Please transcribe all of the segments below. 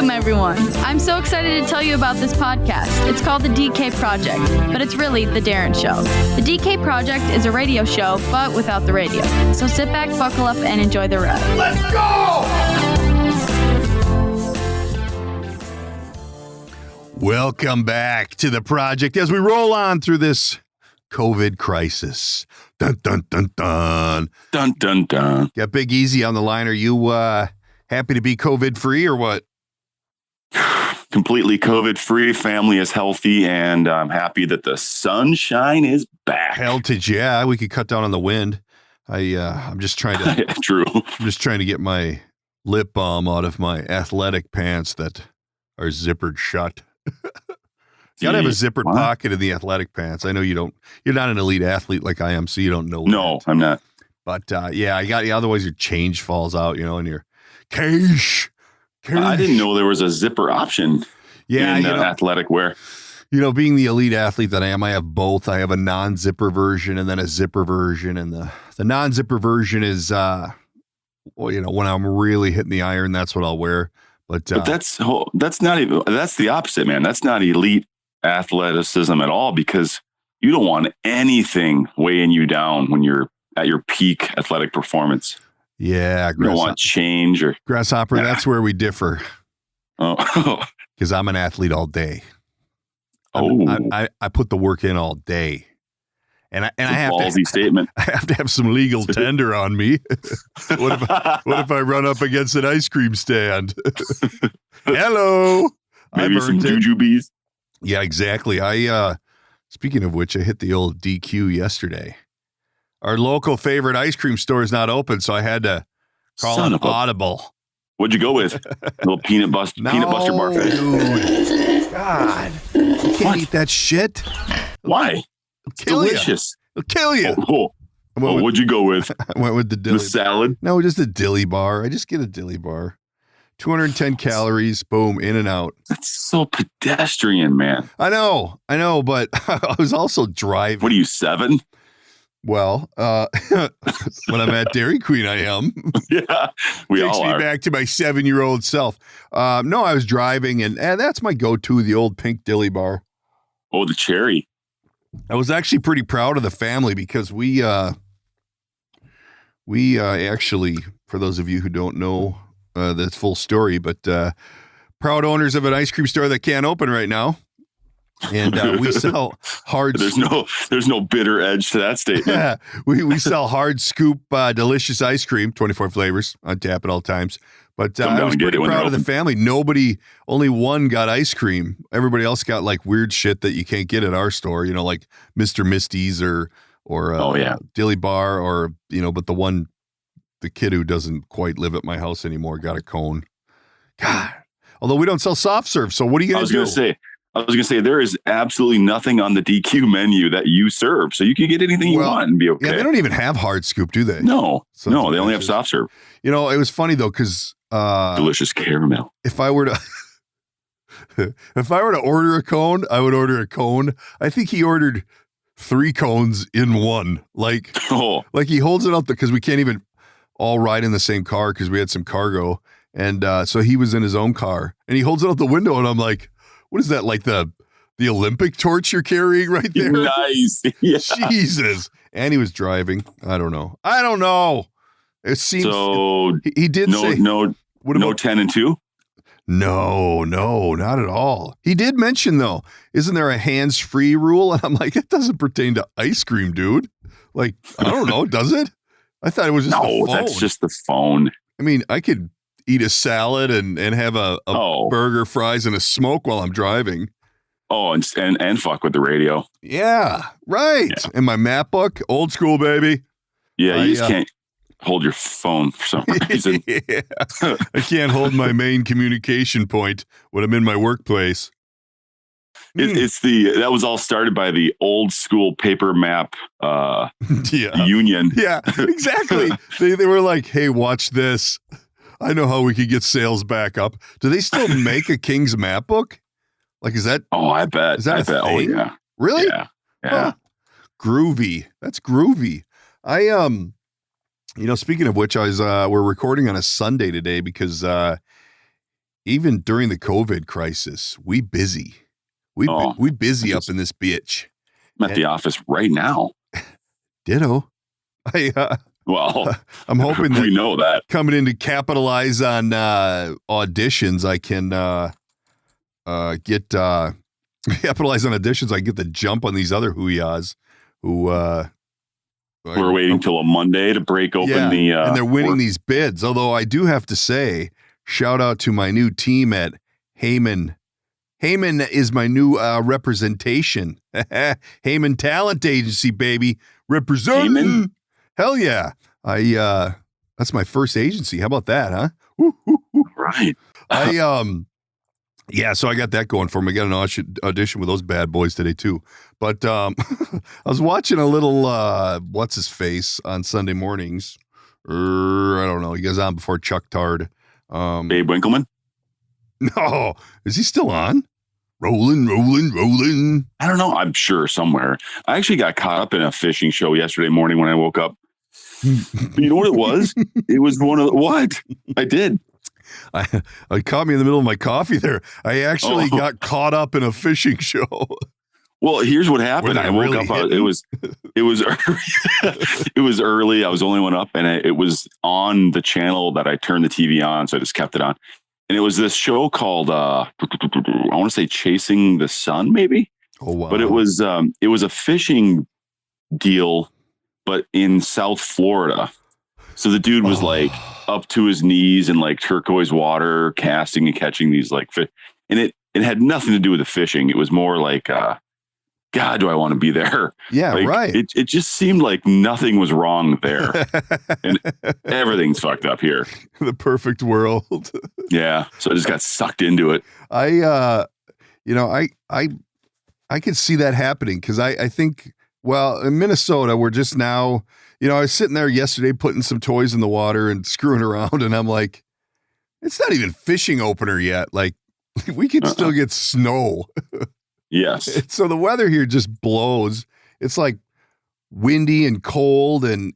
Welcome, everyone. I'm so excited to tell you about this podcast. It's called The DK Project, but it's really The Darren Show. The DK Project is a radio show, but without the radio. So sit back, buckle up, and enjoy the ride. Let's go! Welcome back to the project as we roll on through this COVID crisis. Dun, dun, dun, dun. Dun, dun, dun. Got Big Easy on the line. Are you happy to be COVID-free or what? Completely COVID-free. Family is healthy, and I'm happy that the sunshine is back. Heritage, yeah. We could cut down on the wind. I'm just trying to. True. I'm just trying to get my lip balm out of my athletic pants that are zippered shut. You gotta have a zippered pocket in the athletic pants. I know you're not an elite athlete like I am, so you don't know. No, I'm not. But yeah, I got you. Otherwise, your change falls out, and your cash. I didn't know there was a zipper option. Yeah, in athletic wear. Being the elite athlete that I am, I have both. I have a non-zipper version and then a zipper version, and the non-zipper version is, when I'm really hitting the iron, that's what I'll wear. But that's the opposite, man. That's not elite athleticism at all, because you don't want anything weighing you down when you're at your peak athletic performance. Yeah. You don't want change or grasshopper. Nah. That's where we differ. Oh, because I'm an athlete all day. I put the work in all day. And I have ballsy statement. I have to have some legal tender on me. What if I run up against an ice cream stand? Hello. Maybe some jujubes. Yeah, exactly. Speaking of which, I hit the old DQ yesterday. Our local favorite ice cream store is not open, so I had to call an audible. What'd you go with? A little peanut buster bar. Dude. God. You can't eat that shit. Why? It's delicious. It'll kill you. What'd you go with? I went with the dilly. The salad? No, just a dilly bar. I just get a dilly bar. 210 calories, boom, in and out. That's so pedestrian, man. I know, but I was also driving. What are you, 7? Well, when I'm at Dairy Queen, I am. Yeah, we Takes all me are. back to my 7-year-old self. No, I was driving, and that's my go-to, the old pink dilly bar. Oh, the cherry. I was actually pretty proud of the family because we actually, for those of you who don't know the full story, but proud owners of an ice cream store that can't open right now. And we sell hard. There's no bitter edge to that statement. Yeah, we sell hard scoop, delicious ice cream, 24 flavors on tap at all times. But I was pretty proud of the family. Only one got ice cream. Everybody else got like weird shit that you can't get at our store. Like Mr. Misty's or Dilly Bar or But the kid who doesn't quite live at my house anymore got a cone. God, although we don't sell soft serve, so what are you going to do? I was going to say, there is absolutely nothing on the DQ menu that you serve. So you can get anything you want and be okay. Yeah, they don't even have hard scoop, do they? No, they only have soft serve. It was funny, though, because... delicious caramel. If I were to order a cone, I would order a cone. I think he ordered 3 cones in one. Like he holds it up because we can't even all ride in the same car because we had some cargo. And so he was in his own car. And he holds it out the window, and I'm like... What is that, like the Olympic torch you're carrying right there? Nice. Yeah. Jesus. And he was driving. I don't know. It seems so. He did say no 10 and 2. No, not at all. He did mention though, isn't there a hands-free rule? And I'm like, it doesn't pertain to ice cream, dude. Like, I don't know, does it? I thought it was just the phone. That's just the phone. I mean, I could eat a salad and have a burger, fries, and a smoke while I'm driving. Oh, and fuck with the radio. Yeah, right. Yeah. And my map book, old school, baby. Yeah, you just can't hold your phone for some reason. Yeah. I can't hold my main communication point when I'm in my workplace. That was all started by the old school paper map union. Yeah, exactly. They were like, hey, watch this. I know how we could get sales back up. Do they still make a King's map book? Like, is that? Oh, I bet. Is that a thing? Oh, yeah. Really? Yeah. Huh. Groovy. That's groovy. Speaking of which, we're recording on a Sunday today because even during the COVID crisis, we busy. We busy up in this bitch. I'm at the office right now. Ditto. I'm hoping that we know that coming in to capitalize on auditions, I can capitalize on auditions. I get the jump on these other Huyas who we're waiting till a Monday to break open and they're winning these bids. Although I do have to say, shout out to my new team at Heyman. Heyman is my new representation. Heyman Talent Agency, baby. Representing. Heyman? Hell yeah. That's my first agency. How about that, huh? Right. So I got that going for me. I got an audition with those bad boys today too. But I was watching a little what's his face on Sunday mornings. I don't know. He goes on before Chuck Tard. Babe Winkleman? No. Is he still on? Rolling. I don't know. I'm sure somewhere. I actually got caught up in a fishing show yesterday morning when I woke up. You know what it was? It was one of what? I did. I caught me in the middle of my coffee there. I actually got caught up in a fishing show. Well, here's what happened. I woke up. It was early. It was early. I was the only one up, and it was on the channel that I turned the TV on, so I just kept it on. And it was this show called I want to say Chasing the Sun, maybe. Oh wow! But it was a fishing deal, but in South Florida. So the dude was like up to his knees in like turquoise water, casting and catching these like fish. And it had nothing to do with the fishing. It was more like, God, do I want to be there? Yeah, like, right. It just seemed like nothing was wrong there. And everything's fucked up here. The perfect world. Yeah. So I just got sucked into it. I could see that happening because I think, well, in Minnesota, we're just now, I was sitting there yesterday putting some toys in the water and screwing around, and I'm like, it's not even fishing opener yet. Like, we could still get snow. Yes. So the weather here just blows. It's like windy and cold, and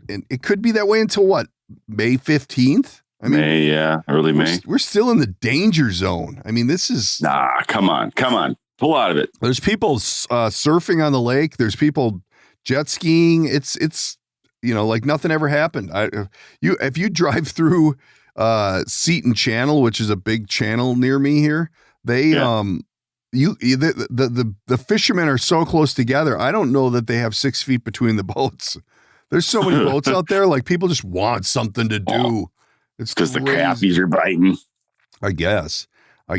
it could be that way until what, May 15th? I mean, early May. We're still in the danger zone. I mean, this is come on, pull out of it. There's people surfing on the lake. There's people jet skiing. It's like nothing ever happened. If you drive through Seton Channel, which is a big channel near me here, they the fishermen are so close together. I don't know that they have 6 feet between the boats. There's so many boats out there. Like, people just want something to do. It's because the crappies are biting. I guess. I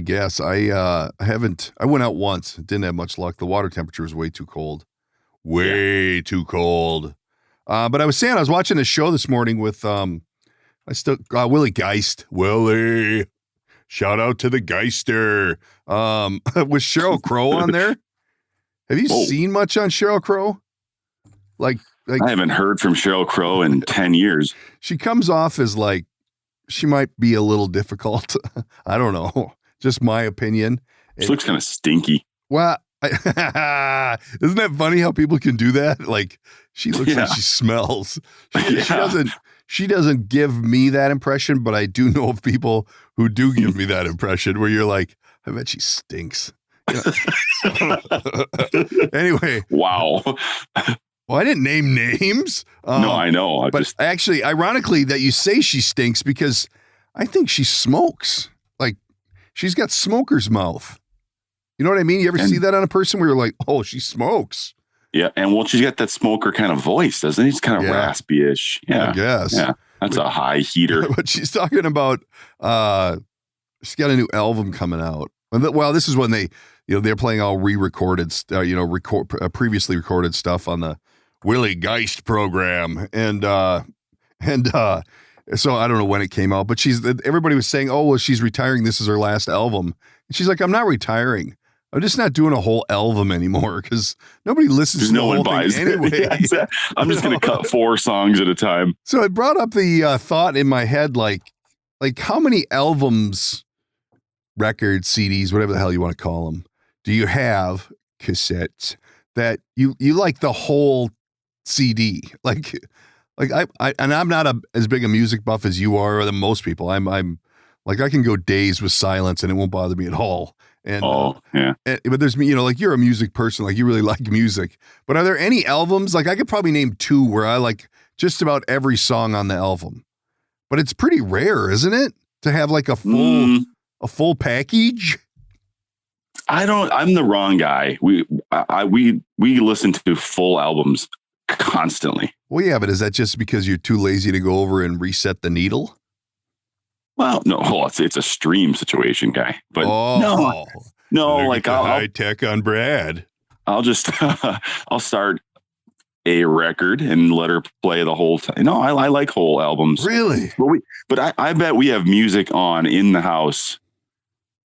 went out once. Didn't have much luck. The water temperature was way too cold. Too cold. But I was saying, I was watching a show this morning with Willie Geist. Willie. Shout out to the Geister. Was Sheryl Crow on there? Have you seen much on Sheryl Crow? Like I haven't heard from Sheryl Crow in 10 years. She comes off as like, she might be a little difficult. I don't know. Just my opinion. She looks kind of stinky. Well, isn't that funny how people can do that? Like, she looks like she smells. She doesn't give me that impression, but I do know of people who do give me that impression where you're like, I bet she stinks. Anyway. Wow. Well, I didn't name names. No, I know. Actually, ironically, that you say she stinks because I think she smokes. Like, she's got smoker's mouth. You know what I mean? You ever see that on a person where you're like, oh, she smokes? Yeah. And she's got that smoker kind of voice, doesn't it? It's kind of raspy-ish. Yeah. I guess. Yeah. That's a high heater. But she's talking about, she's got a new album coming out. Well, this is when they're playing all re-recorded, previously recorded stuff on the Willie Geist program. And so I don't know when it came out, but everybody was saying, oh, well, she's retiring. This is her last album. And she's like, I'm not retiring. I'm just not doing a whole album anymore because nobody listens to the whole thing anyway. I'm just going to cut 4 songs at a time. So it brought up the thought in my head, like how many albums, records, CDs, whatever the hell you want to call them, do you have, cassettes, that you like the whole CD? Like I'm not as big a music buff as you are or than most people. I'm Like I can go days with silence and it won't bother me at all. And, yeah. But there's, like you're a music person, like you really like music, but are there any albums? Like I could probably name 2 where I like just about every song on the album, but it's pretty rare, isn't it? To have like a full package. I'm the wrong guy. We listen to full albums constantly. Well, yeah, but is that just because you're too lazy to go over and reset the needle? Well, no, it's a stream situation, guy. But no, like I'll high tech on Brad. I'll just I'll start a record and let her play the whole time. No, I like whole albums. Really? But I bet we have music on in the house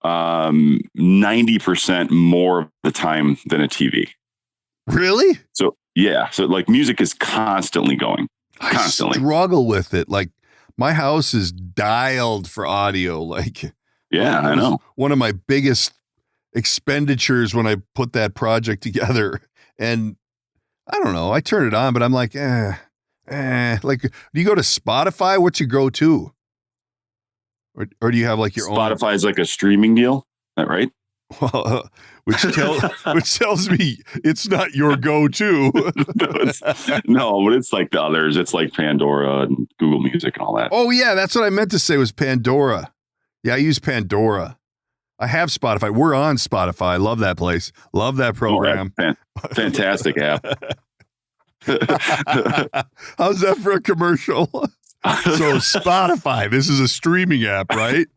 90% more of the time than a TV. Really? So yeah, so like music is constantly going. Constantly. I struggle with it. Like my house is dialed for audio. Like yeah, I know. One of my biggest expenditures when I put that project together, and I don't know, I turn it on, but I'm like, like, do you go to Spotify? What's your go-to? Or do you have like your own? Spotify is like a streaming deal. Is that right? Well, which tells me it's not your go-to. No, but it's like the others. It's like Pandora and Google Music and all that. Oh yeah, that's what I meant to say was Pandora. Yeah, I use Pandora. I have Spotify. We're on Spotify. I love that place. Love that program. Fantastic app. How's that for a commercial? So Spotify, this is a streaming app, right?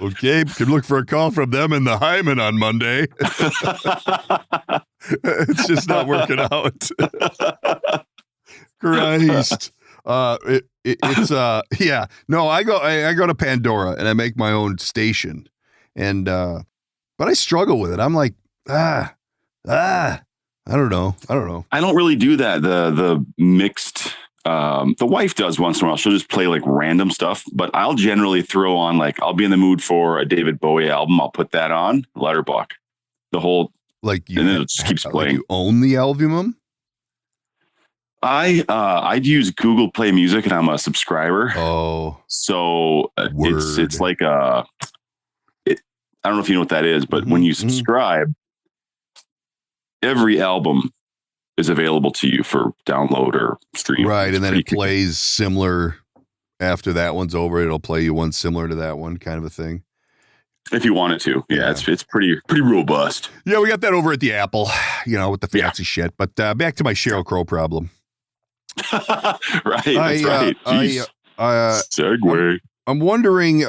Okay, can look for a call from them in the Hyman on Monday. It's just not working out. Christ. It's yeah. No, I go to Pandora and I make my own station. And but I struggle with it. I'm like, I don't know. I don't really do that. The mixed the wife does once in a while. She'll just play like random stuff, but I'll generally throw on like I'll be in the mood for a David Bowie album. I'll put that on, let her buck the whole like you, and then it just keeps playing. Like you own the album? I'd use Google Play Music and I'm a subscriber. Oh, so it's like I don't know if you know what that is, but when you subscribe, every album is available to you for download or stream. Right. And then it plays similar after that one's over. It'll play you one similar to that one, kind of a thing. If you want it to. Yeah. It's pretty robust. Yeah. We got that over at the Apple, with the fancy shit. But back to my Sheryl Crow problem. Right. That's right. Segue. I'm wondering,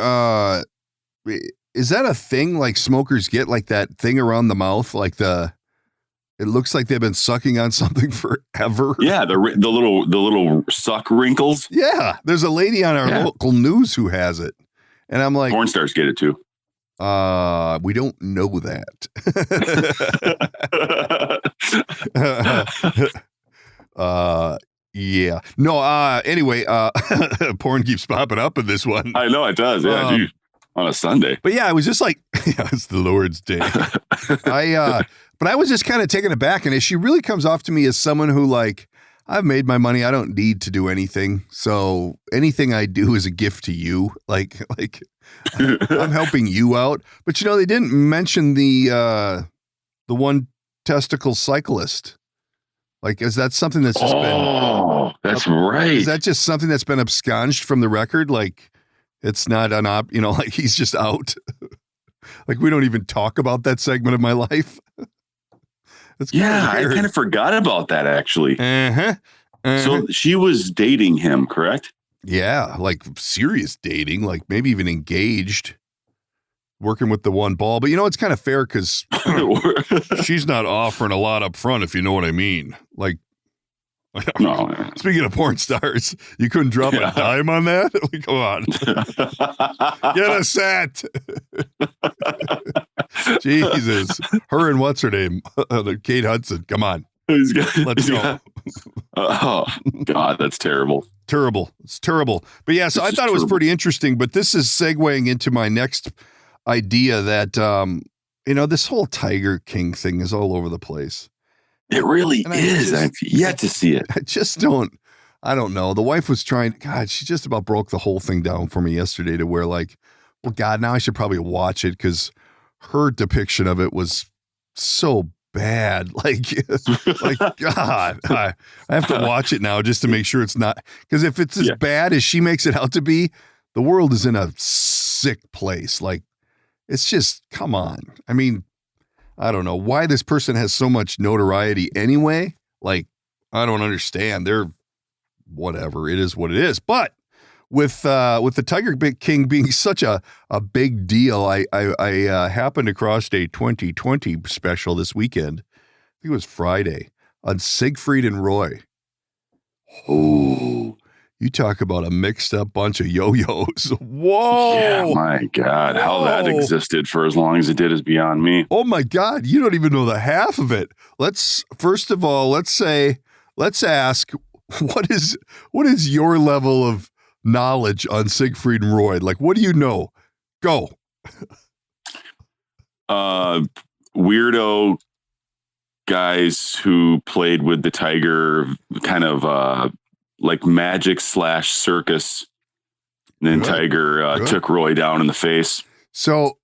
is that a thing like smokers get, like that thing around the mouth? Like it looks like they've been sucking on something forever. Yeah, the little suck wrinkles. Yeah, there's a lady on our local news who has it, and I'm like, porn stars get it too. We don't know that. Yeah. No. Anyway, porn keeps popping up in this one. I know it does. Yeah, dude. On a Sunday. But yeah, I was just like, it's the Lord's Day. But I was just kind of taken aback. And she really comes off to me as someone who, like, I've made my money. I don't need to do anything. So anything I do is a gift to you. Like I'm helping you out. But, they didn't mention the one testicle cyclist. Like, is that something that's just been... Oh, that's right. Is that just something that's been absconded from the record? Like, it's not like he's just out. Like, we don't even talk about that segment of my life. I kind of forgot about that, actually. So she was dating him, correct? Yeah, like serious dating, like maybe even engaged, working with the one ball. But it's kind of fair because she's not offering a lot up front, if you know what I mean. Like, no. Speaking of porn stars, you couldn't drop a dime on that? Like, come on. Get a set. Jesus. Her and what's her name? Kate Hudson. Come on. Let's go. Oh, God, that's terrible. Terrible. It's terrible. But yeah, so I thought it was pretty interesting. But this is segueing into my next idea that, this whole Tiger King thing is all over the place. It really is. I've yet to see it. I don't know. The wife was trying, God, she just about broke the whole thing down for me yesterday to where, like, Well, God, now I should probably watch it because her depiction of it was so bad. Like God, I have to watch it now just to make sure it's not. Because if it's as bad as she makes it out to be, the world is in a sick place. Like, it's just, come on. I mean, I don't know why this person has so much notoriety anyway. Like, I don't understand. They're whatever. It is what it is. But with the Tiger King being such a big deal, I happened across a 2020 special this weekend. I think it was Friday on Siegfried and Roy. Oh, you talk about a mixed up bunch of yo-yos. Whoa. Yeah, my God. How that existed for as long as it did is beyond me. Oh my God. You don't even know the half of it. First of all, let's ask, what is your level of knowledge on Siegfried and Roy? Like, what do you know? Go. Weirdo guys who played with the tiger, kind of like magic / circus. And then Tiger took Roy down in the face. So,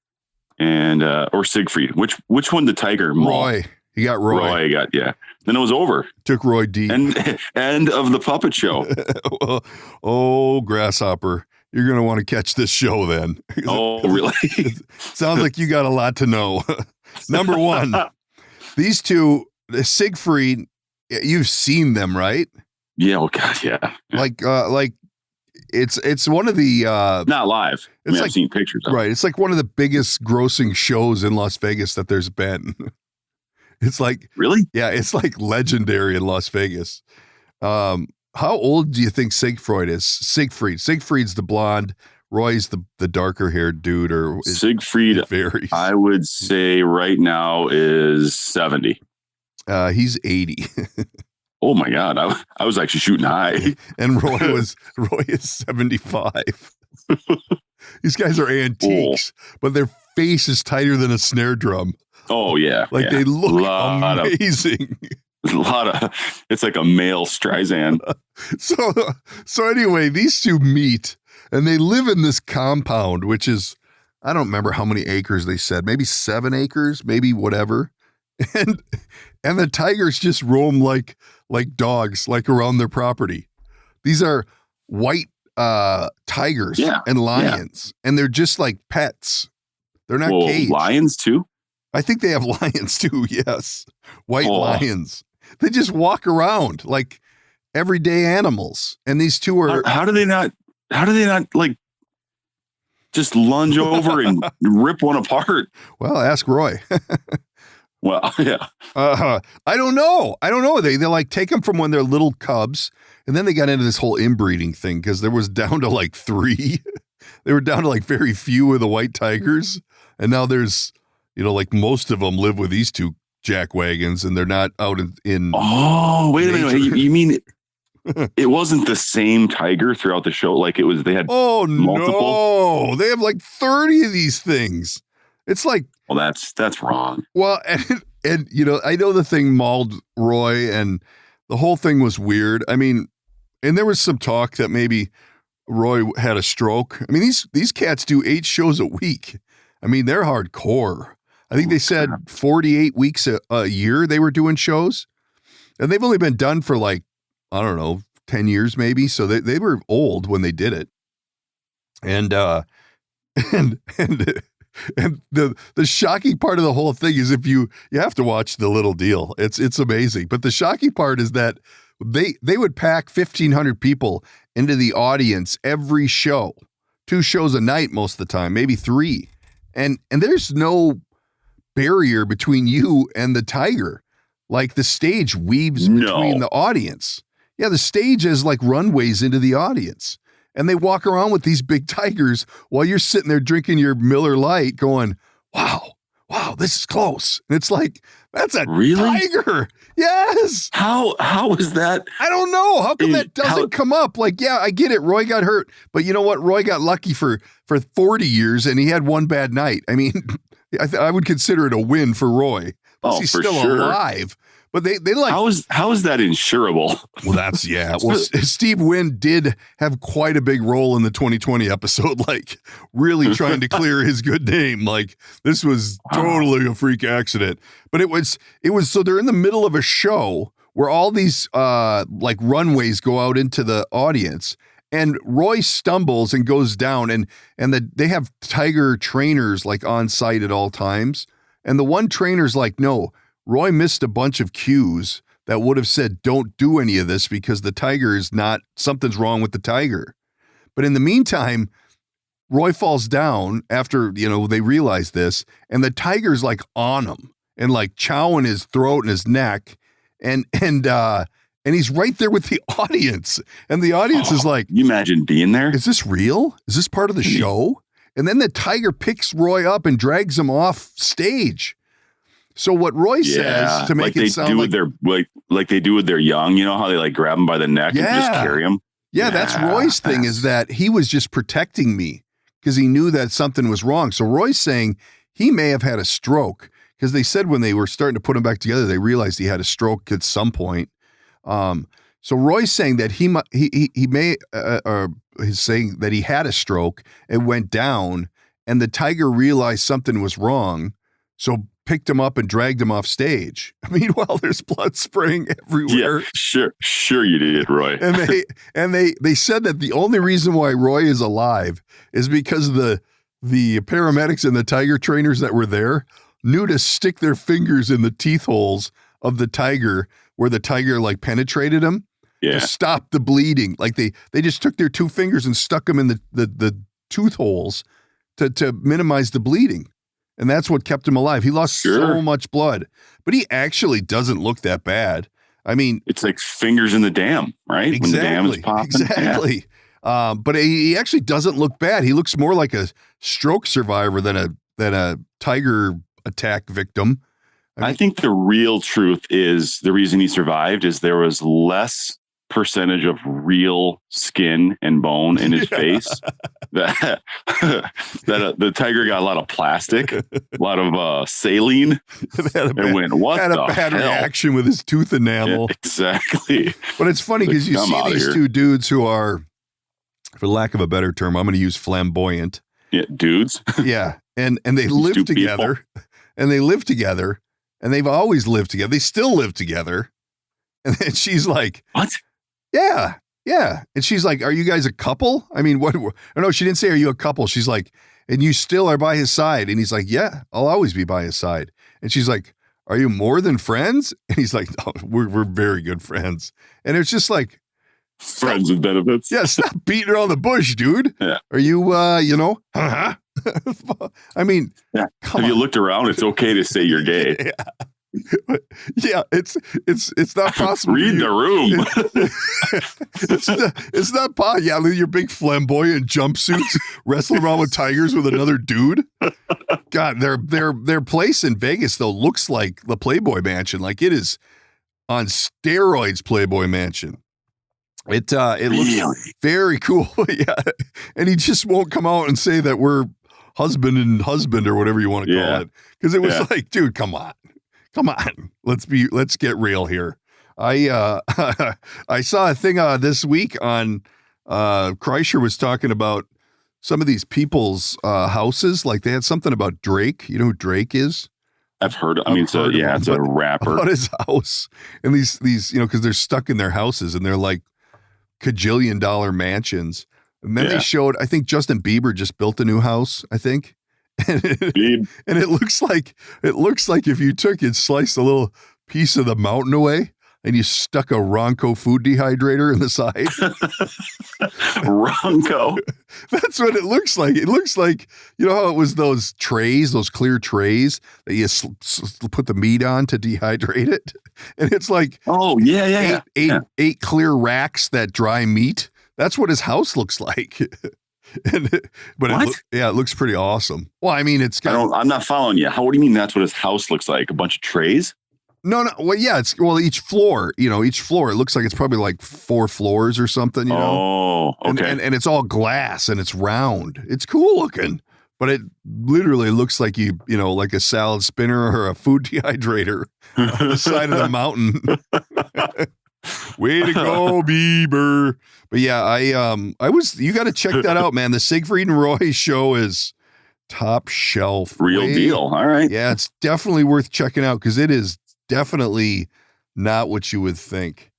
and or Siegfried. Which one did Tiger? Roy. He got Roy. Roy got, yeah. Then it was over. Took Roy deep. And end of the puppet show. Oh, Grasshopper. You're going to want to catch this show then. Oh, really? Sounds like you got a lot to know. Number one, these two, Siegfried, you've seen them, right? Yeah. Oh, God, yeah. Like it's one of the not live. I've seen pictures of it. Right. It's like one of the biggest grossing shows in Las Vegas that there's been. It's like, really? Yeah, it's like legendary in Las Vegas. How old do you think Siegfried is? Siegfried's the blonde. Roy's the darker haired dude. Or Siegfried, varies. I would say right now is 70. He's 80. Oh my God, I was actually shooting high. And Roy is 75. These guys are antiques, but their face is tighter than a snare drum. Oh yeah, like they look amazing. It's like a male Streisand. So anyway, these two meet and they live in this compound, which is, I don't remember how many acres they said, maybe 7 acres, maybe whatever. And the tigers just roam like dogs, like around their property. These are white tigers and lions, and they're just like pets. They're not caged. Lions too? I think they have lions too, yes. White lions. They just walk around like everyday animals. And these two are how do they not like just lunge over and rip one apart? Well, ask Roy. Well, yeah. I don't know. They like take them from when they're little cubs, and then they got into this whole inbreeding thing because there was down to like 3. They were down to like very few of the white tigers, and now there's, like most of them live with these two jackwagons, and they're not out in Oh, wait a minute. You mean it wasn't the same tiger throughout the show? Like it was, they had multiple? No, they have like 30 of these things. It's like, well, that's wrong. Well, and I know the thing mauled Roy, and the whole thing was weird. I mean, and there was some talk that maybe Roy had a stroke. I mean, these cats do 8 shows a week. I mean, they're hardcore. I think they said 48 weeks a year they were doing shows, and they've only been done for like, I don't know, 10 years maybe. So they were old when they did it. And the shocking part of the whole thing is if you have to watch The Little Deal. It's amazing. But the shocking part is that they would pack 1,500 people into the audience every show, 2 shows a night most of the time, maybe 3. And there's no barrier between you and the tiger. Like the stage weaves between the audience. Yeah, the stage is like runways into the audience. And they walk around with these big tigers while you're sitting there drinking your Miller Lite going, wow, this is close. And it's like, that's a tiger. Yes. How is that? I don't know. How come that doesn't come up? Like, yeah, I get it. Roy got hurt. But you know what? Roy got lucky for 40 years and he had one bad night. I mean, I would consider it a win for Roy. Plus he's still alive. But they like, how is that insurable? Well, that's Well, Steve Wynn did have quite a big role in the 2020 episode, like really trying to clear his good name. Like this was totally a freak accident. But it was so they're in the middle of a show where all these like runways go out into the audience, and Roy stumbles and goes down, and they have Tiger trainers like on site at all times, and the one trainer's like, no. Roy missed a bunch of cues that would have said, don't do any of this because the tiger is not, something's wrong with the tiger. But in the meantime, Roy falls down after, they realize this, and the tiger's like on him and like chowing his throat and his neck. And he's right there with the audience. And the audience is like, you imagine being there? Is this real? Is this part of the show? And then the tiger picks Roy up and drags him off stage. So what Roy says to make it sound like they do with their young, how they like grab them by the neck and just carry them. Yeah, that's Roy's thing, is that he was just protecting me because he knew that something was wrong. So Roy's saying he may have had a stroke, because they said when they were starting to put him back together, they realized he had a stroke at some point. So Roy's saying that he may he's saying that he had a stroke and went down, and the tiger realized something was wrong, so picked him up and dragged him off stage. Meanwhile, there's blood spraying everywhere. Yeah, sure you did, Roy. and they said that the only reason why Roy is alive is because the paramedics and the tiger trainers that were there knew to stick their fingers in the teeth holes of the tiger where the tiger like penetrated him to stop the bleeding. Like they just took their two fingers and stuck them in the tooth holes to minimize the bleeding. And that's what kept him alive. He lost so much blood, but he actually doesn't look that bad. It's like fingers in the dam, right? Exactly. When the dam is popping. Exactly. Yeah. But he actually doesn't look bad. He looks more like a stroke survivor than a tiger attack victim. I think the real truth is the reason he survived is there was less percentage of real skin and bone in his face. that the tiger got a lot of plastic, a lot of saline, and went, what had the a bad hell? reaction with his tooth enamel. Yeah, exactly. But it's funny because you see these two dudes who are, for lack of a better term, I'm going to use flamboyant. Yeah, dudes. Yeah, and they live together, and they've always lived together. They still live together. And then she's like, what? Yeah. And she's like, are you guys a couple? What? No, she didn't say, are you a couple? She's like, and you still are by his side. And he's like, yeah, I'll always be by his side. And she's like, are you more than friends? And he's like, no, we're very good friends. And it's just like, friends with benefits. Yeah, stop beating around the bush, dude. Yeah. Are you, Come Have you looked around? It's okay to say you're gay. Yeah, it's not possible. Read the room. It's not possible. Yeah, your big flamboyant jumpsuits wrestling around with tigers with another dude. God, their place in Vegas though looks like the Playboy Mansion. Like it is on steroids. Playboy Mansion. It looks very cool. Yeah, and he just won't come out and say that we're husband and husband or whatever you want to call it, because it was like, dude, come on. Let's get real here. I saw a thing this week on Kreischer was talking about some of these people's houses. Like they had something about Drake. You know who Drake is? I've heard. It's a rapper. About his house and these because they're stuck in their houses and they're like $1,000,000,000 mansions. And then they showed. I think Justin Bieber just built a new house. I think. And it looks like if you sliced a little piece of the mountain away and you stuck a Ronco food dehydrator in the side. Ronco. That's what it looks like. It looks like, how it was those trays, those clear trays that you put the meat on to dehydrate it. And it's like, eight clear racks that dry meat. That's what his house looks like. It looks pretty awesome. Well, it's got. I'm not following you. What do you mean? That's what his house looks like? A bunch of trays? No. Well, yeah. Each floor. Each floor. It looks like it's probably like 4 floors or something. Oh, okay. And it's all glass and it's round. It's cool looking. but it literally looks like like a salad spinner or a food dehydrator on the side of the mountain. Way to go, Bieber. But yeah, you got to check that out, man. The Siegfried and Roy show is top shelf. Real deal. All right. Yeah, it's definitely worth checking out because it is definitely not what you would think.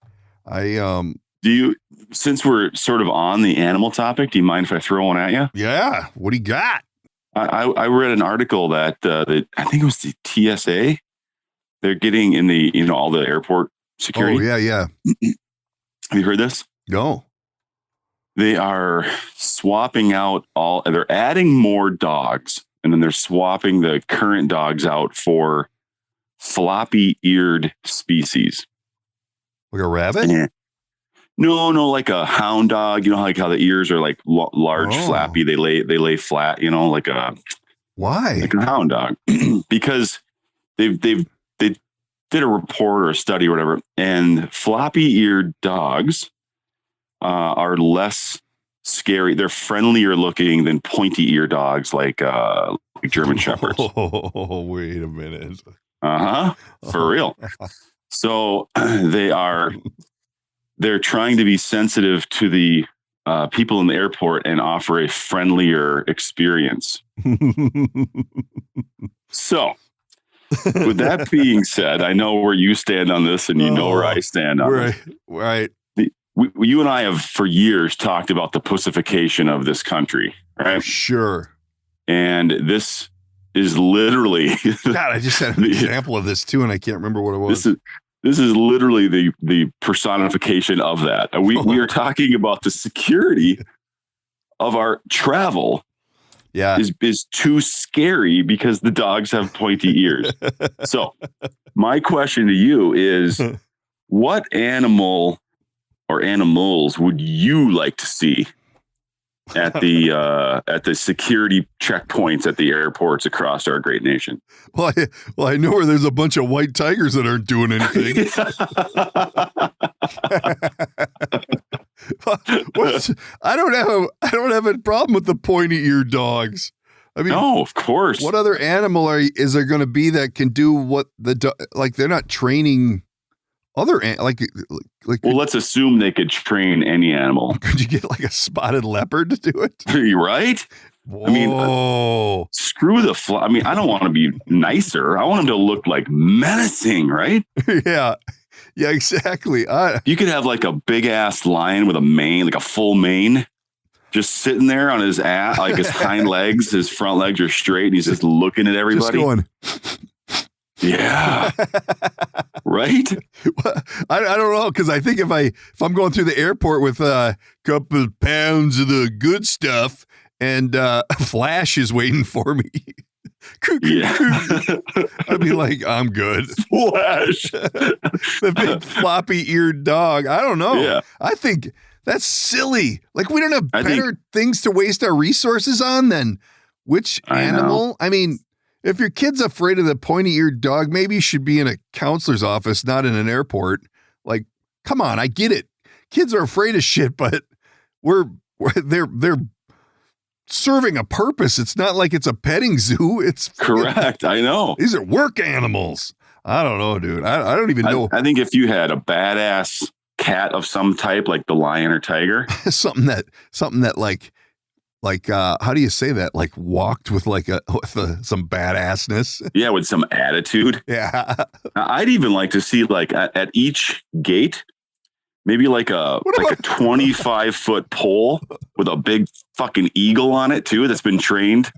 Since we're sort of on the animal topic, do you mind if I throw one at you? Yeah. What do you got? I read an article that I think it was the TSA. They're getting in the, all the airport security. Oh, yeah. Have you heard this? No. They are swapping out they're adding more dogs, and then they're swapping the current dogs out for floppy-eared species. Like a rabbit? Yeah. No, like a hound dog. You know, like how the ears are like large, flappy. They lay flat. Like a why? Like a hound dog, because they did a report or a study or whatever, and floppy-eared dogs are less scary. They're friendlier looking than pointy-eared dogs like German Shepherds. Oh, wait a minute. For real. So they're trying to be sensitive to the people in the airport and offer a friendlier experience. So, with that being said, I know where you stand on this, and you know where I stand on it. Right. You and I have for years talked about the pussification of this country, right? Sure. And this is literally God, I just had an example of this too, and I can't remember what it was. This is literally the personification of that. We are talking about the security of our travel. Yeah, is too scary because the dogs have pointy ears. So my question to you is, what animal or animals would you like to see at the security checkpoints at the airports across our great nation? Well, I know where there's a bunch of white tigers that aren't doing anything. I don't have a problem with the pointy-eared dogs. I mean, no, of course. What other animal is there going to be that can do what they're not training other like? Well, let's assume they could train any animal. Could you get like a spotted leopard to do it? Right? Whoa. I mean, screw the I mean, I don't want to be nicer. I want them to look like menacing, right? Yeah, exactly. You could have like a big ass lion with a mane, like a full mane, just sitting there on his ass, like his hind legs, his front legs are straight, and he's just looking at everybody. Just going. Yeah. Right? I don't know, because I think if I'm going through the airport with a couple pounds of the good stuff and Flash is waiting for me, yeah. I'd be like, I'm good. Flash. The big floppy-eared dog. I don't know. Yeah. I think that's silly. Like, we don't have better things to waste our resources on than which animal? I mean, if your kid's afraid of the pointy-eared dog, maybe you should be in a counselor's office, not in an airport. Like, come on, I get it. Kids are afraid of shit, but they're serving a purpose. It's not like it's a petting zoo. It's correct. I know. These are work animals. I don't know, dude. I don't even know. I think if you had a badass cat of some type, like the lion or tiger, something that like how do you say that? Like walked with some badassness. Yeah, with some attitude. Yeah. I'd even like to see like at each gate, maybe like a 25-foot pole with a big fucking eagle on it too, that's been trained.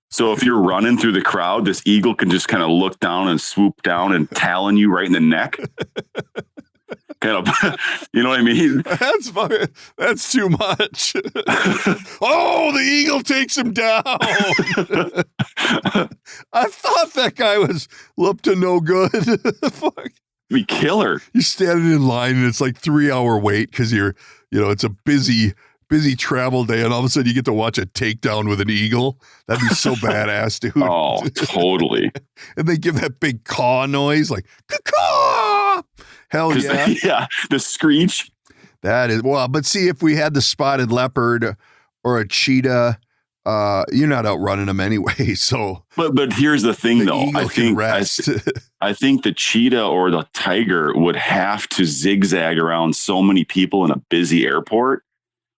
So if you're running through the crowd, this eagle can just kind of look down and swoop down and talon you right in the neck. Kind of, you know what I mean? That's too much. Oh, the eagle takes him down. I thought that guy was up to no good. Fuck. Be killer. You're standing in line and it's like 3-hour wait because it's a busy travel day, and all of a sudden you get to watch a takedown with an eagle. That'd be so badass, dude. Oh, totally. And they give that big caw noise, like caw. Hell yeah. Yeah, the screech. That is, well, but see, if we had the spotted leopard or a cheetah, you're not outrunning them anyway. So, but here's the thing, though. I think the cheetah or the tiger would have to zigzag around so many people in a busy airport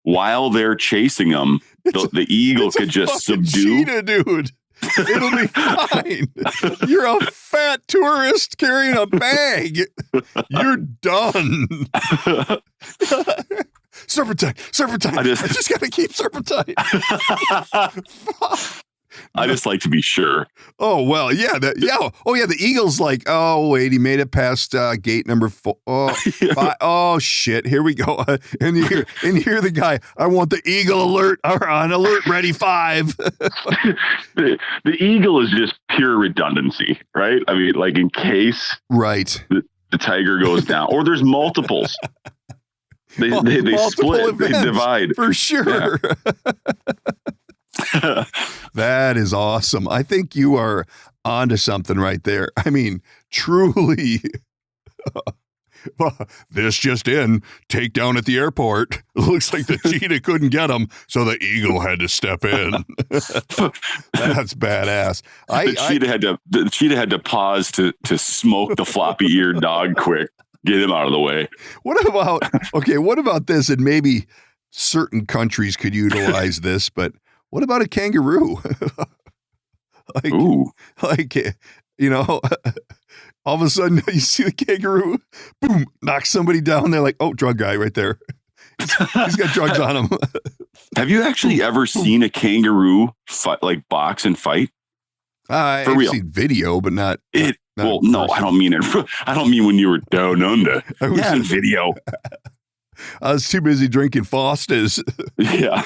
while they're chasing them. The eagle could just subdue. Cheetah, dude. It'll be fine. You're a fat tourist carrying a bag. You're done. Serpentine. I just got to keep serpentine. I just like to be sure. Oh, well, yeah. The eagle's like, oh, wait, he made it past gate number 4. Oh, 5. Oh, shit. Here we go. And you hear the guy, I want the eagle alert or on alert ready 5. The eagle is just pure redundancy, right? I mean, like in case the tiger goes down, or there's multiples. They split, events, they divide. For sure. Yeah. That is awesome. I think you are onto something right there. I mean, truly. This just in, takedown at the airport. It looks like the cheetah couldn't get him, so the eagle had to step in. That's badass. The cheetah had to pause to smoke the floppy-eared dog quick. Get him out of the way. What about this? And maybe certain countries could utilize this, but what about a kangaroo? All of a sudden you see the kangaroo, boom, knock somebody down. They're like, oh, drug guy right there. He's got drugs on him. Have you actually ever seen a kangaroo box and fight? I've seen video, but not. No, I don't mean it. I don't mean when you were down under. In video. I was too busy drinking Foster's. Yeah,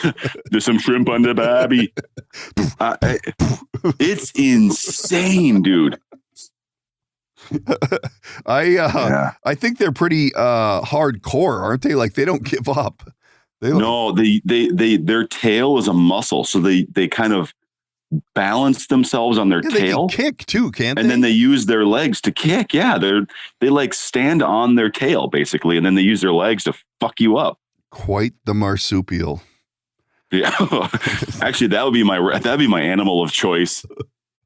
there's some shrimp on the babby. It's insane, dude. I think they're pretty hardcore, aren't they? Like they don't give up. Their tail is a muscle, so they kind of balance themselves on their tail. They can kick too, can't they? And then they use their legs to kick. Yeah, they like stand on their tail basically, and then they use their legs to fuck you up. Quite the marsupial. Yeah, actually, that'd be my animal of choice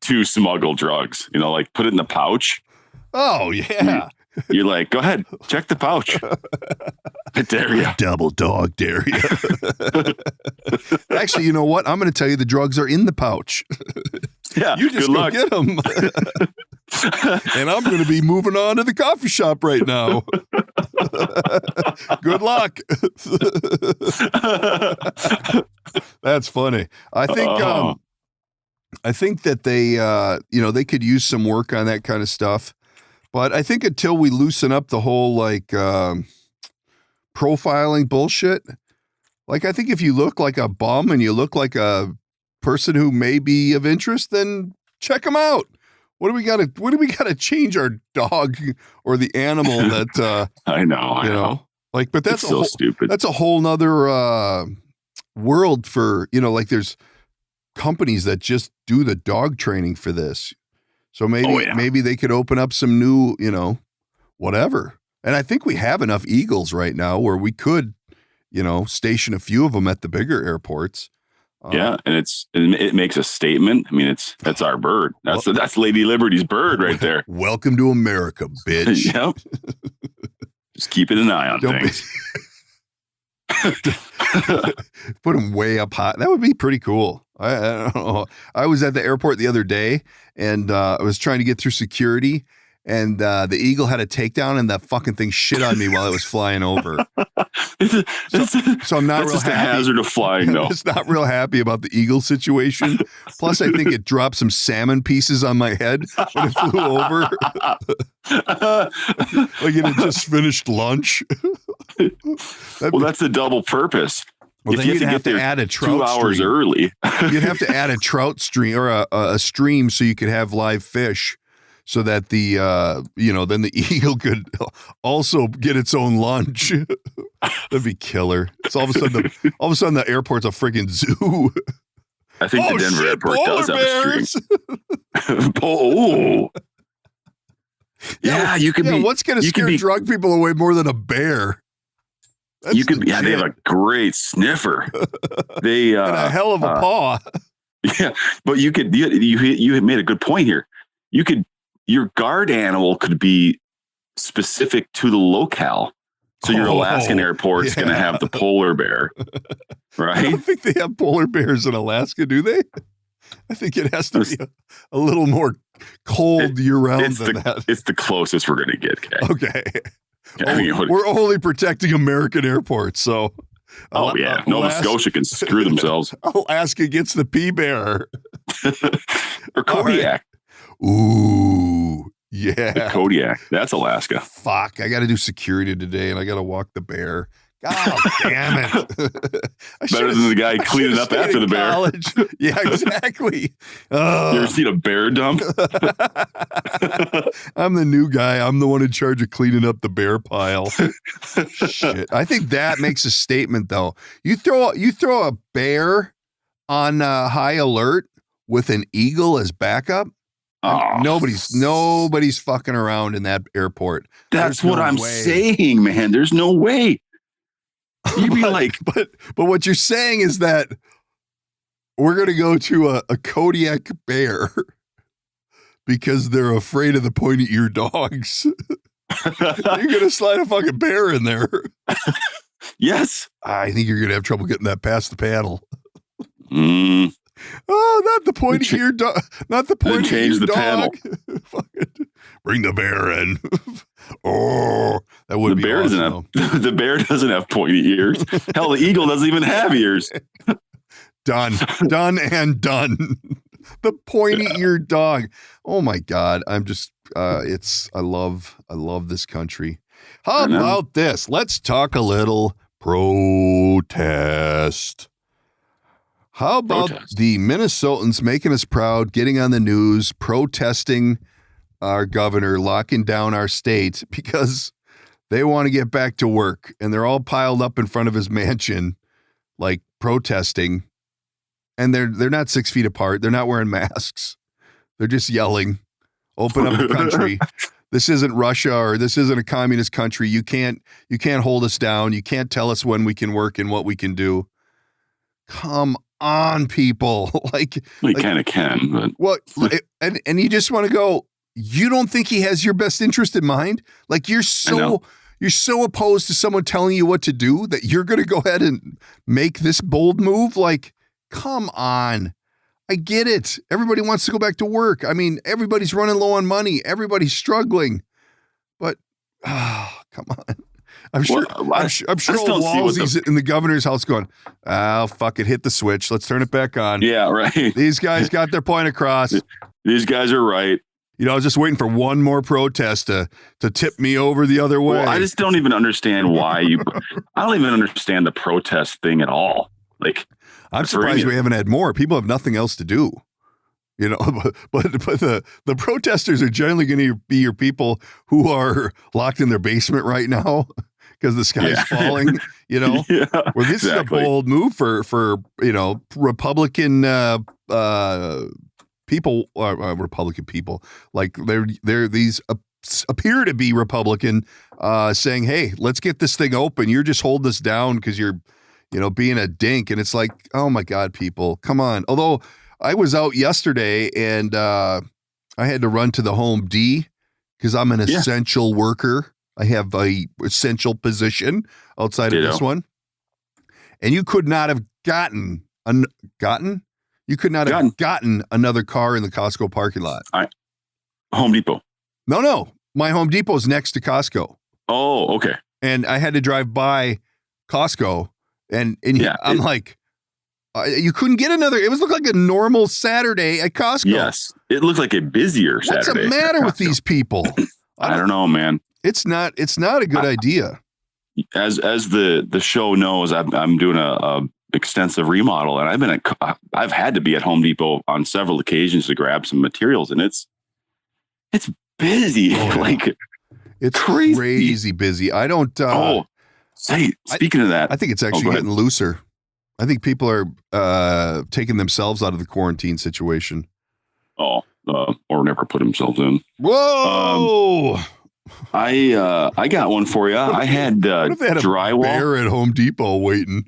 to smuggle drugs. Like put it in the pouch. Oh yeah. You're like, go ahead, check the pouch. I dare you. Double dog dare you. Actually, you know what? I'm going to tell you the drugs are in the pouch. Yeah, you just go get them. And I'm going to be moving on to the coffee shop right now. Good luck. That's funny. I think that they could use some work on that kind of stuff. But I think until we loosen up the whole profiling bullshit, I think if you look like a bum and you look like a person who may be of interest, then check them out. What do we got to change our dog or the animal that I know. But that's so stupid. That's a whole nother world for, there's companies that just do the dog training for this. So maybe they could open up some new, whatever. And I think we have enough eagles right now where we could, station a few of them at the bigger airports. Yeah, and it makes a statement. I mean, that's our bird. That's Lady Liberty's bird right there. Welcome to America, bitch. Yep. Just keeping an eye on things. Put them way up high. That would be pretty cool. I don't know. I was at the airport the other day and I was trying to get through security and the eagle had a takedown and that fucking thing shit on me while it was flying over. So I'm not real just happy. A hazard of flying, though. It's not real happy about the eagle situation. Plus, I think it dropped some salmon pieces on my head when it flew over. Like it had just finished lunch. That's the double purpose. Well, if you have to add a trout 2 hours early, you'd have to add a trout stream or a stream so you could have live fish, so that the then the eagle could also get its own lunch. That'd be killer. It's all of a sudden the airport's a freaking zoo. I think the Denver airport does have a stream. Oh. Yeah, you could be. What's going to scare drug people away more than a bear? They have a great sniffer. They and a hell of a paw. Yeah, but you made a good point here. Your guard animal could be specific to the locale. So your Alaskan airport's going to have the polar bear, right? I don't think they have polar bears in Alaska, do they? I think it has to be a little more cold year-round than that. It's the closest we're going to get, Kay. Okay. We're only protecting American airports, so... Nova Scotia can screw themselves. Alaska gets the P-bear. Or Kodiak. Right. Ooh, yeah. The Kodiak. That's Alaska. Fuck, I got to do security today, and I got to walk the bear. God damn it. Better than the guy cleaning up after the bear. Yeah, exactly. You ever seen a bear dump? I'm the new guy. I'm the one in charge of cleaning up the bear pile. Shit. I think that makes a statement, though. You throw a bear on high alert with an eagle as backup. Nobody's fucking around in that airport. That's what I'm saying, man. There's no way. You'd be like, but what you're saying is that we're going to go to a Kodiak bear because they're afraid of the pointy-eared dogs. You're going to slide a fucking bear in there. Yes. I think you're going to have trouble getting that past the panel. Mm. Oh, not the pointy-eared dog. Not the pointy-eared dog. Panel. Bring the bear in. Oh, that would be awesome. The bear doesn't have pointy ears. Hell, the eagle doesn't even have ears. Done and done. The pointy-eared dog. Oh my God. I'm just, I love this country. How about this? Let's talk a little protest. How about the Minnesotans making us proud, getting on the news, protesting our governor, locking down our state because they want to get back to work, and they're all piled up in front of his mansion, like protesting, and they're not 6 feet apart. They're not wearing masks. They're just yelling, "Open up the country. This isn't Russia, or this isn't a communist country. You can't hold us down. You can't tell us when we can work and what we can do." Come on, people. We kind of can, but what? And you just want to go. You don't think he has your best interest in mind? Like you're so opposed to someone telling you what to do that you're going to go ahead and make this bold move? Like, come on. I get it. Everybody wants to go back to work. I mean, everybody's running low on money. Everybody's struggling. But, come on. I'm sure old Walsey's in the governor's house going, "Oh, fuck it. Hit the switch. Let's turn it back on." Yeah, right. These guys got their point across. These guys are right. I was just waiting for one more protest to tip me over the other way. Well, I just don't even understand why I don't even understand the protest thing at all. Like, I'm surprised we haven't had more. People have nothing else to do. But the protesters are generally going to be your people who are locked in their basement right now because the sky's falling. Well, this is a bold move for Republican people, Republican people, like they're these appear to be Republican, saying, "Hey, let's get this thing open. You're just holding us down because you're, being a dink." And it's like, oh my God, people, come on. Although I was out yesterday and I had to run to the Home D because I'm an essential worker. I have a essential position outside of this one, and you could not have gotten another car in the Costco parking lot. Home Depot. No. My Home Depot's next to Costco. Oh, okay. And I had to drive by Costco, and I'm like, you couldn't get another. It looked like a normal Saturday at Costco. Yes, it looked like a busier Saturday. What's the matter with these people? I don't know, man. It's not a good idea. As the show knows, I'm doing a extensive remodel, and I've had to be at Home Depot on several occasions to grab some materials, and it's busy. Like, it's crazy busy. I don't. Speaking of that, I think it's actually getting looser. I think people are taking themselves out of the quarantine situation. Or never put themselves in. Whoa! I got one for you. I had what if they had drywall a bear at Home Depot waiting.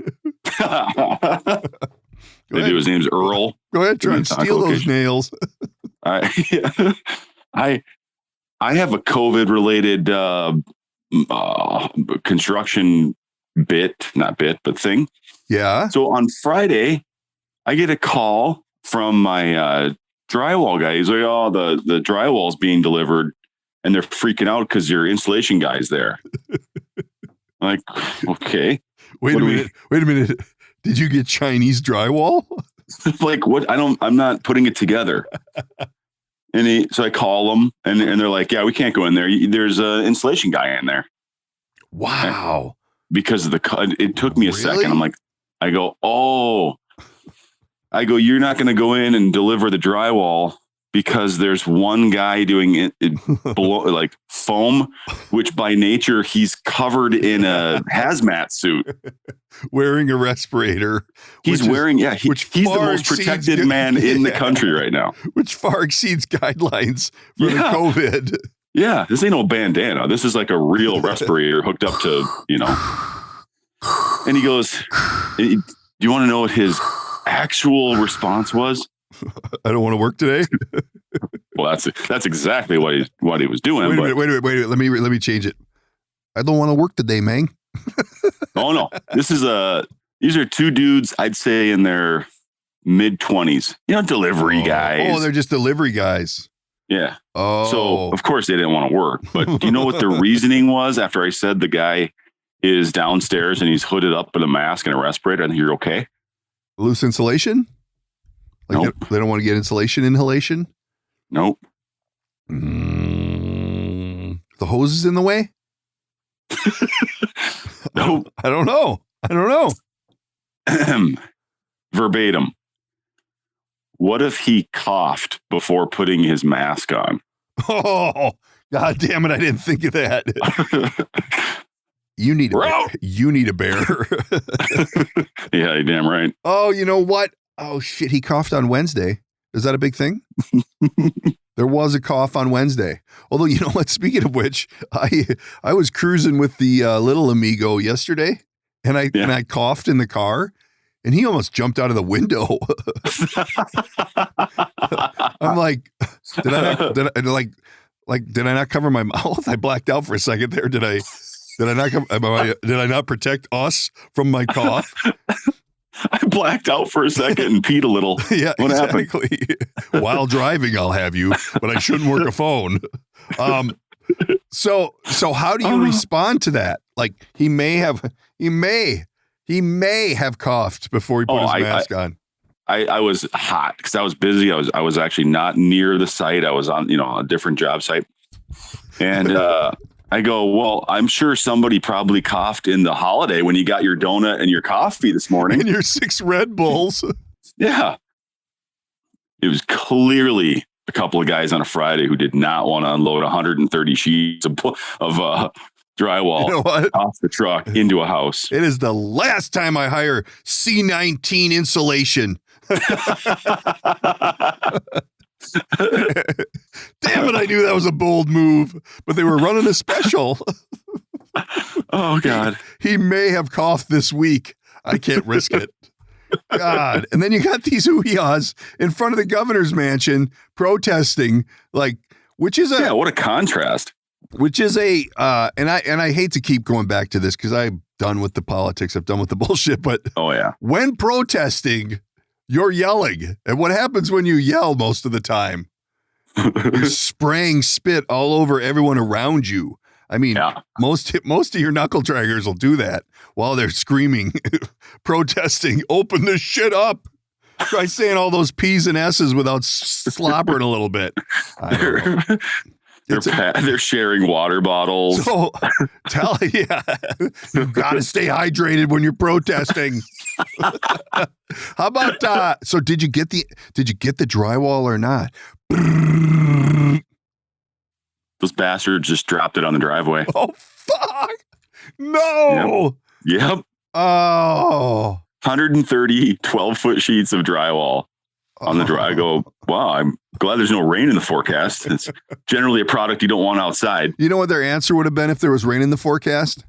His name's Earl. Go ahead, try and steal those nails. I have a COVID-related construction thing. Yeah. So on Friday, I get a call from my drywall guy. He's like, "Oh, the drywall's being delivered, and they're freaking out because your installation guy's there." I'm like, okay. Wait a minute. Did you get Chinese drywall? Like, what? I'm not putting it together. So I call them and they're like, "Yeah, we can't go in there. There's an installation guy in there." Wow. Because of it took me a second. I'm like, you're not going to go in and deliver the drywall because there's one guy doing it below, like foam, which by nature he's covered in a hazmat suit, wearing a respirator. He's the most protected man in the country right now, which far exceeds guidelines for the COVID. Yeah, this ain't no bandana. This is like a real respirator hooked up to, And he goes, "Do you want to know what his actual response was?" "I don't want to work today." Well, that's exactly what he was doing. Wait a minute. Let me change it. "I don't want to work today, man." Oh no, these are two dudes, I'd say in their mid-20s. Delivery guys. Oh, they're just delivery guys. Yeah. Oh. So of course they didn't want to work. But do you know what their reasoning was after I said the guy is downstairs and he's hooded up with a mask and a respirator? I think you're okay. Loose insulation? Nope. They don't want to get inhalation? Nope. The hose is in the way? Nope. I don't know. Verbatim. What if he coughed before putting his mask on? Oh, God damn it. I didn't think of that. You need a bear. Yeah, you're damn right. Oh, you know what? Oh, shit. He coughed on Wednesday. Is that a big thing? There was a cough on Wednesday. Although, you know what? Speaking of which, I was cruising with the little amigo yesterday, and I coughed in the car, and he almost jumped out of the window. I'm like, did I not cover my mouth? I blacked out for a second there. Did I not protect us from my cough? I blacked out for a second and peed a little. Yeah, what exactly. happened? While driving, I'll have you, but I shouldn't work a phone. So how do you respond to that? Like he may have coughed before he put his mask on. I was hot because I was busy. I was actually not near the site. I was on, a different job site. And I go, well, I'm sure somebody probably coughed in the holiday when you got your donut and your coffee this morning. And your 6 Red Bulls. Yeah. It was clearly a couple of guys on a Friday who did not want to unload 130 sheets of drywall off the truck into a house. It is the last time I hire C19 insulation. Damn it, I knew that was a bold move, but they were running a special. Oh, God. He may have coughed this week. I can't risk it. God. And then you got these hoo-yahs in front of the governor's mansion protesting, which is what a contrast. Which is and I hate to keep going back to this because I'm done with the politics. I'm done with the bullshit. But when protesting, you're yelling. And what happens when you yell most of the time? You're spraying spit all over everyone around you. I mean, most of your knuckle draggers will do that while they're screaming, protesting, open this shit up. Try saying all those P's and S's without slobbering a little bit. I don't know. They're sharing water bottles. So you got to stay hydrated when you're protesting. How about so did you get the drywall or not? Those bastards just dropped it on the driveway. Oh fuck. No. Yep. Oh. 130 12-foot sheets of drywall on the drive. I go, wow, I'm glad there's no rain in the forecast. It's generally a product you don't want outside. You know what their answer would have been if there was rain in the forecast?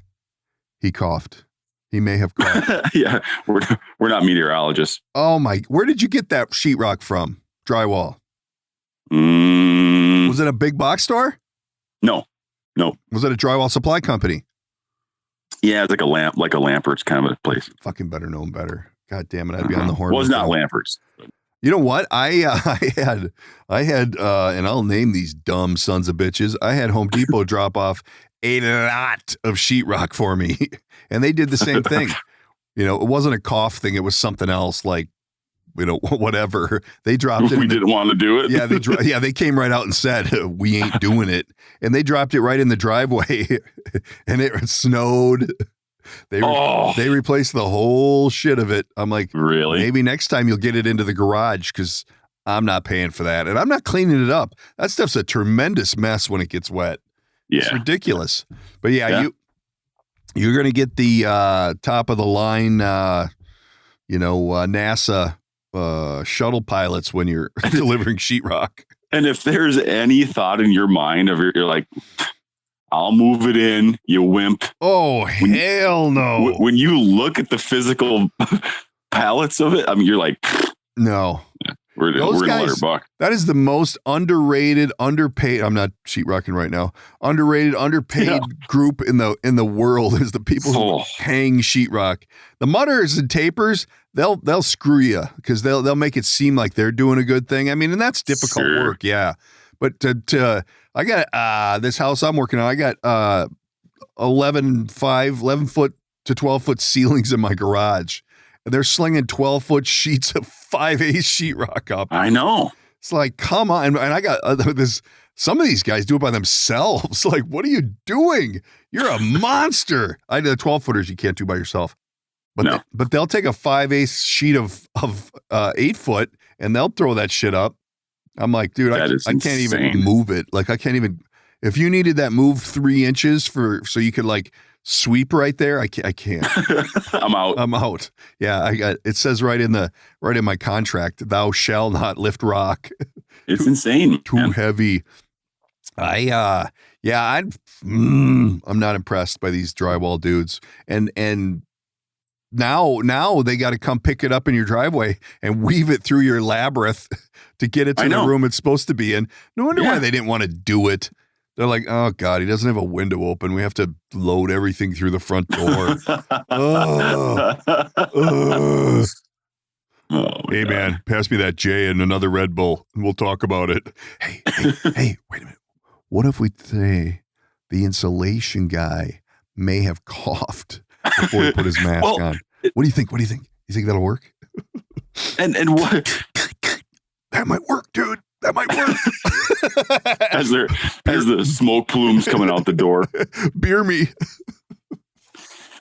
He coughed. He may have caught. Yeah, we're not meteorologists. Oh my! Where did you get that sheetrock from? Drywall. Was it a big box store? No. Was it a drywall supply company? Yeah, it's like a Lampert's kind of a place. Fucking better know him better. God damn it! I'd be on the horn. Well, it's not Lampert's. You know what? I had, and I'll name these dumb sons of bitches. I had Home Depot drop off a lot of sheetrock for me, and they did the same thing. You know, it wasn't a cough thing; it was something else, like, you know, whatever. They dropped it. We didn't want to do it. Yeah, they came right out and said, "We ain't doing it," and they dropped it right in the driveway, and it snowed. They replaced the whole shit of it. I'm like, really? Maybe next time you'll get it into the garage, because I'm not paying for that, and I'm not cleaning it up. That stuff's a tremendous mess when it gets wet. Yeah, it's ridiculous. But yeah. You're gonna get the top of the line, NASA shuttle pilots when you're delivering sheetrock. And if there's any thought in your mind of you're like, I'll move it in, you wimp. Oh, hell no. When you look at the physical pallets of it, I mean, you're like, no. Yeah, we're going to let her buck. That is the most underrated, underpaid. I'm not sheetrocking right now. Underrated, underpaid group in the world is the people who hang sheetrock. The mutters and tapers, they'll screw you because they'll make it seem like they're doing a good thing. I mean, and that's difficult work, yeah. But I got this house I'm working on. I got 11 foot to 12 foot ceilings in my garage. They're slinging 12-foot sheets of 5/8 sheetrock up. I know. It's like, come on. And I got this. Some of these guys do it by themselves. Like, what are you doing? You're a monster. I did 12-footers you can't do by yourself. But but they'll take a 5/8 sheet of 8 foot and they'll throw that shit up. I'm like, dude, I can't even move it. Like, I can't even. If you needed that move 3 inches so you could like sweep right there, I can't. I'm out. Yeah, I got. It says right in my contract, thou shall not lift rock. It's insane. Too heavy. I'm not impressed by these drywall dudes. And now they got to come pick it up in your driveway and weave it through your labyrinth to get it to the room it's supposed to be in. No wonder why they didn't want to do it. They're like, oh God, he doesn't have a window open. We have to load everything through the front door. Hey man, pass me that J and another Red Bull and we'll talk about it. Hey, wait a minute. What if we say the insulation guy may have coughed before he put his mask on? What do you think? You think that'll work? And what? That might work, dude. That might work. as the smoke plumes coming out the door. Beer me.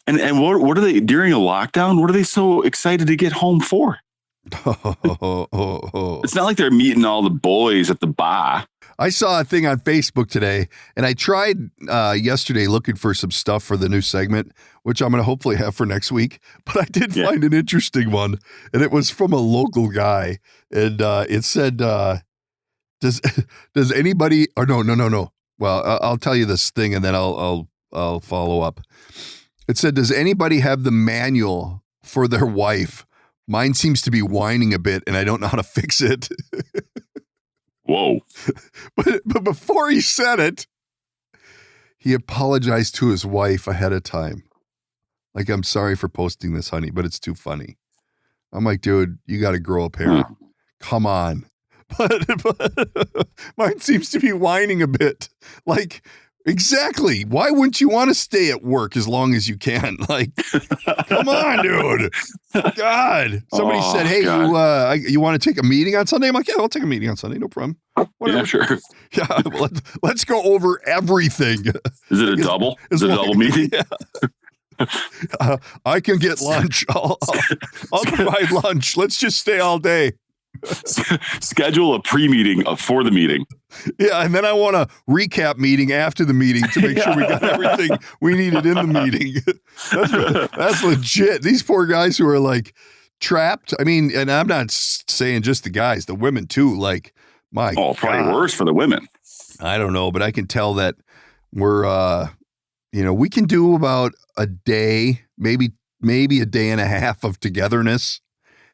And what are they during a lockdown? What are they so excited to get home for? It's not like they're meeting all the boys at the bar. I saw a thing on Facebook today, and I tried yesterday looking for some stuff for the new segment, which I'm going to hopefully have for next week. But I did find an interesting one, and it was from a local guy, and it said, "Does anybody?" Or no. Well, I'll tell you this thing, and then I'll follow up. It said, "Does anybody have the manual for their wife? Mine seems to be whining a bit, and I don't know how to fix it." Whoa. But before he said it, he apologized to his wife ahead of time. Like, I'm sorry for posting this, honey, but it's too funny. I'm like, dude, you got to grow a pair. Come on. But mine seems to be whining a bit. Like, exactly. Why wouldn't you want to stay at work as long as you can? Like, come on, dude. God. Somebody said, hey, you want to take a meeting on Sunday? I'm like, yeah, I'll take a meeting on Sunday. No problem. Whatever. Yeah, sure. Yeah, let's go over everything. Is it a double? Is it a double meeting? Yeah. I can get lunch. I'll provide lunch. Let's just stay all day. Schedule a pre-meeting for the meeting. Yeah, and then I want a recap meeting after the meeting to make sure we got everything we needed in the meeting. That's legit. These poor guys who are like trapped. I mean, and I'm not saying just the guys, the women too. Like, my God. Probably worse for the women. I don't know, but I can tell that we're, we can do about a day, maybe maybe a day and a half of togetherness.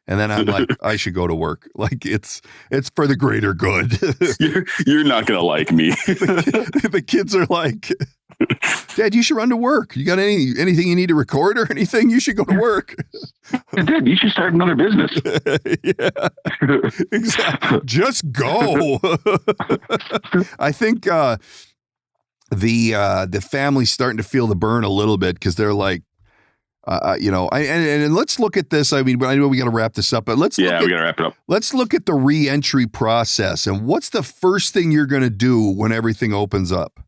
And then I'm like, I should go to work. Like it's for the greater good. You're not going to like me. The kids are like, Dad, you should run to work. You got anything you need to record or anything? You should go to work. Dad, you should start another business. Yeah, exactly. Just go. I think the family's starting to feel the burn a little bit because they're like, and let's look at this. I mean, I know we got to wrap this up, but we got to wrap it up. Let's look at the re-entry process and what's the first thing you're going to do when everything opens up?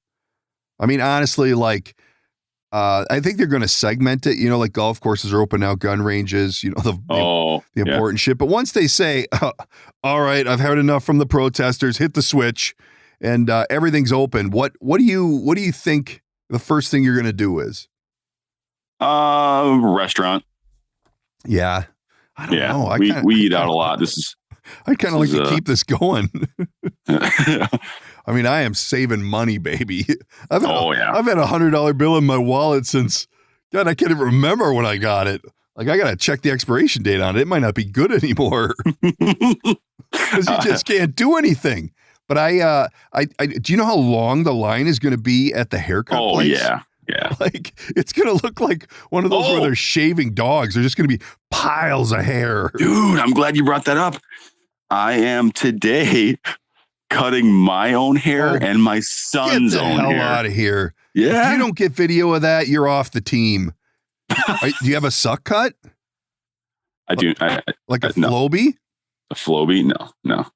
I mean, honestly, like, I think they're going to segment it, like golf courses are open now, gun ranges, the important shit. But once they say, all right, I've had enough from the protesters, hit the switch and everything's open. What do you think the first thing you're going to do is? Restaurant. Yeah. I don't know. We eat out a lot. I'd kind of like to keep this going. I mean, I am saving money, baby. I've had a $100 bill in my wallet since, God, I can't even remember when I got it. Like, I got to check the expiration date on it. It might not be good anymore because you just can't do anything. But I do you know how long the line is going to be at the haircut place? Yeah. Yeah. Like, it's going to look like one of those where they're shaving dogs. There's just going to be piles of hair. Dude, I'm glad you brought that up. I am today cutting my own hair and my son's own hair. Get the hell out of here. Yeah. If you don't get video of that, you're off the team. Do you have a suck cut? I do. Like a Flowbee? A Flowbee? No.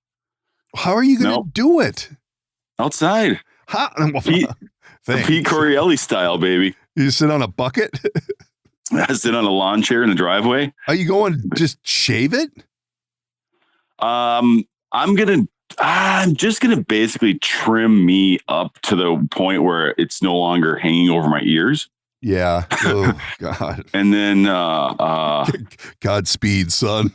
How are you going to do it? Outside. Pete Corielli style, baby. You sit on a bucket? I sit on a lawn chair in the driveway. Are you going to just shave it? I'm just gonna basically trim me up to the point where it's no longer hanging over my ears. Yeah. Oh God. And then Godspeed, son.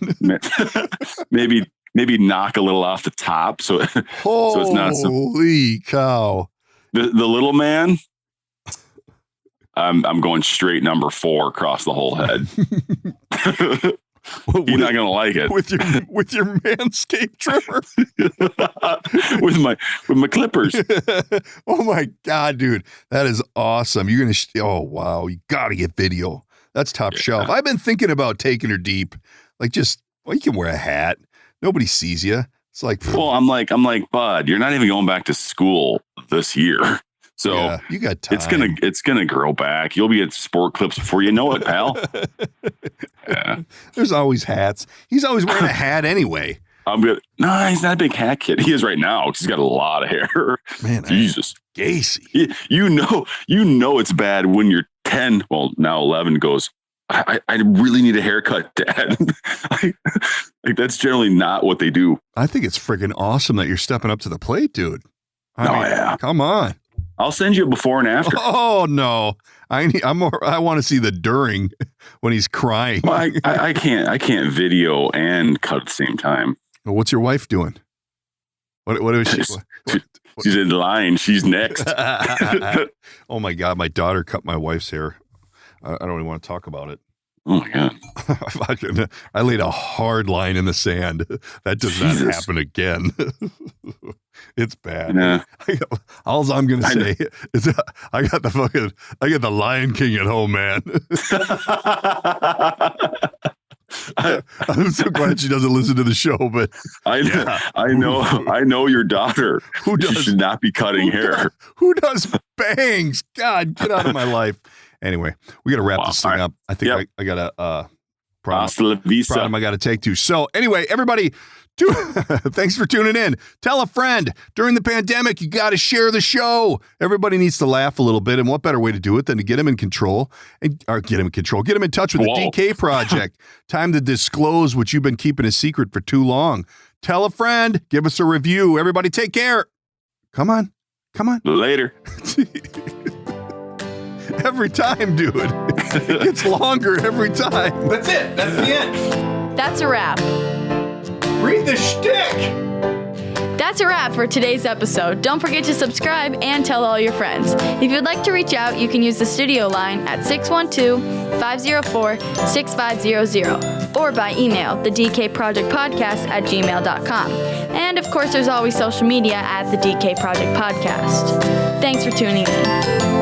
maybe knock a little off the top so it's not so. Holy cow. The little man, I'm going straight number 4 across the whole head. You're not gonna like it with your Manscaped trimmer, with my clippers. Oh my God, dude, that is awesome. You're gonna oh wow, you gotta get video. That's top shelf. I've been thinking about taking her deep, like you can wear a hat, nobody sees you. It's like, well, I'm like, bud, you're not even going back to school this year. So yeah, you got time. It's gonna grow back. You'll be at Sport Clips before you know it, pal. Yeah. There's always hats. He's always wearing a hat anyway. I'm good. No, he's not a big hat kid. He is right now because he's got a lot of hair. Man, Jesus. Gacy. You know it's bad when you're 10. Well, now 11 goes, I really need a haircut, Dad. like that's generally not what they do. I think it's freaking awesome that you're stepping up to the plate, dude. Yeah. Come on. I'll send you a before and after. Oh no. I want to see the during when he's crying. Well, I can't video and cut at the same time. Well, what's your wife doing? What is she? She's in line. She's next. Oh my God, my daughter cut my wife's hair. I don't even want to talk about it. Oh my God. I laid a hard line in the sand. That does not happen again. It's bad. Nah. All I'm going to say is I got the Lion King at home, man. I'm so glad she doesn't listen to the show, but I know your daughter. She should not be cutting hair. Who does bangs? God, get out of my life. Anyway, we got to wrap this thing up. I think I got a problem I got to take to. So anyway, everybody, thanks for tuning in. Tell a friend. During the pandemic, you got to share the show. Everybody needs to laugh a little bit, and what better way to do it than to get them in control get them in touch with the DK Project. Time to disclose what you've been keeping a secret for too long. Tell a friend. Give us a review. Everybody, take care. Come on. Later. Every time, dude. It gets longer every time. That's it. That's the end. That's a wrap. Read the shtick. That's a wrap for today's episode. Don't forget to subscribe and tell all your friends. If you'd like to reach out, you can use the studio line at 612 504-6500 or by email, thedkprojectpodcast@gmail.com. And of course, there's always social media at the DK Project Podcast. Thanks for tuning in.